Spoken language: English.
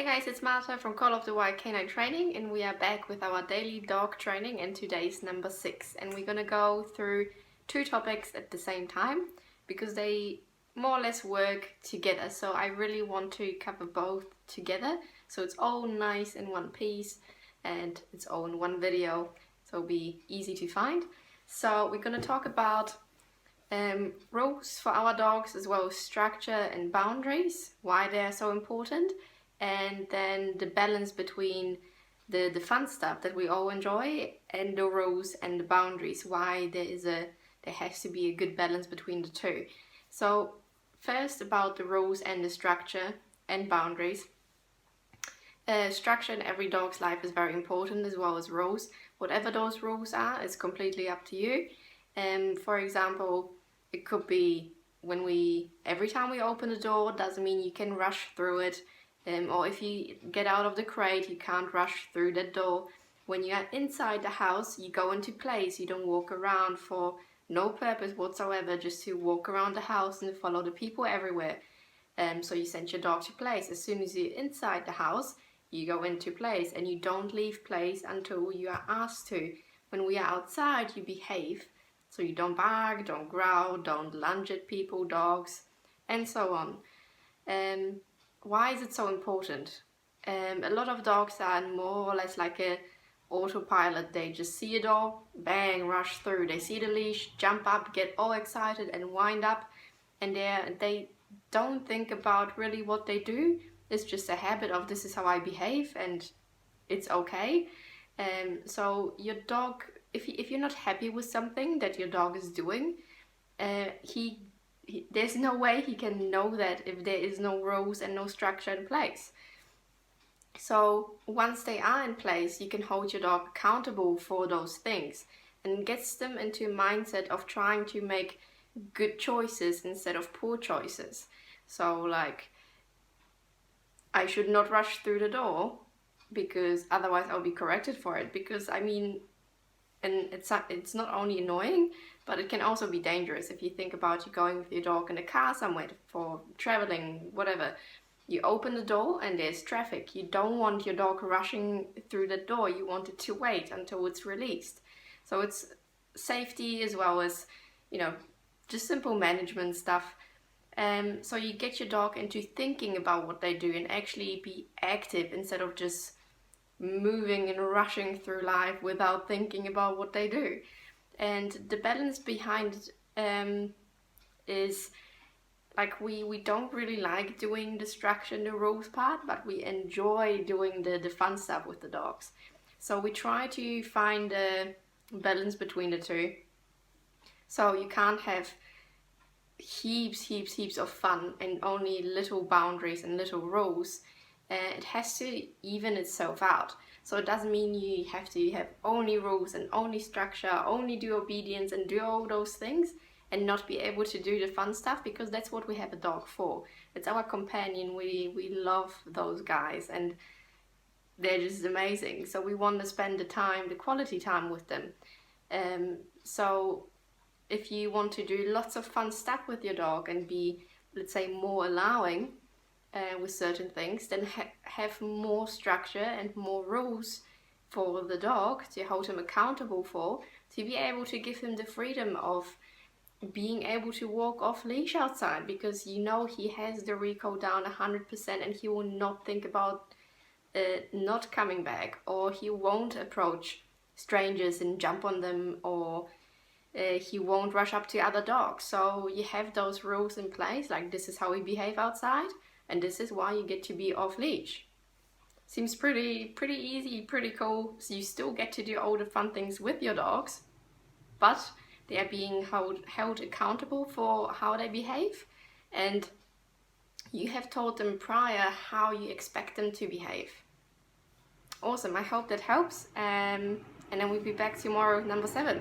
guys, it's Marta from Call of the Wild Canine Training, and we are back with our daily dog training, and today's number 6. And we're gonna go through two topics at the same time because they more or less work together. So I really want to cover both together, so it's all nice in one piece and it's all in one video, so it'll be easy to find. So we're gonna talk about rules for our dogs, as well as structure and boundaries, why they're so important, and then the balance between the fun stuff that we all enjoy and the rules and the boundaries, why there has to be a good balance between the two. So first, about the rules and the structure and boundaries. Structure in every dog's life is very important, as well as rules. Whatever those rules are, it's completely up to you. For example, it could be every time we open the door, doesn't mean you can rush through it. Or if you get out of the crate, you can't rush through the door. When you are inside the house, you go into place. You don't walk around for no purpose whatsoever, just to walk around the house and follow the people everywhere. So you send your dog to place. As soon as you're inside the house, you go into place, and you don't leave place until you are asked to. When we are outside, you behave. So you don't bark, don't growl, don't lunge at people, dogs, and so on. Why is it so important? A lot of dogs are more or less like a autopilot. They just see a dog, bang, rush through. They see the leash, jump up, get all excited and wind up, and they don't think about really what they do. It's just a habit of, this is how I behave and it's okay. So your dog, if you're not happy with something that your dog is doing, there's no way he can know that if there is no rules and no structure in place. So once they are in place, you can hold your dog accountable for those things, and gets them into a mindset of trying to make good choices instead of poor choices. So like, I should not rush through the door because otherwise I'll be corrected for it. Because I mean, and it's not only annoying, but it can also be dangerous. If you think about you going with your dog in a car somewhere for traveling, whatever, you open the door and there's traffic. You don't want your dog rushing through the door. You want it to wait until it's released. So it's safety as well as, just simple management stuff. So you get your dog into thinking about what they do and actually be active instead of just moving and rushing through life without thinking about what they do. And the balance behind is like, we don't really like doing the structure and the rules part, but we enjoy doing the fun stuff with the dogs. So we try to find a balance between the two. So you can't have heaps of fun and only little boundaries and little rules. It has to even itself out. So it doesn't mean you have to have only rules and only structure, only do obedience and do all those things and not be able to do the fun stuff, because that's what we have a dog for. It's our companion. We love those guys and they're just amazing. So we want to spend the quality time with them. So if you want to do lots of fun stuff with your dog and be, let's say, more allowing with certain things, then have more structure and more rules for the dog to hold him accountable for, to be able to give him the freedom of being able to walk off leash outside, because he has the recall down 100% and he will not think about not coming back, or he won't approach strangers and jump on them, or he won't rush up to other dogs. So you have those rules in place, like this is how we behave outside, and this is why you get to be off leash. Seems pretty easy, pretty cool. So you still get to do all the fun things with your dogs, but they are being held accountable for how they behave, and you have told them prior how you expect them to behave. Awesome, I hope that helps. And then we'll be back tomorrow with number 7.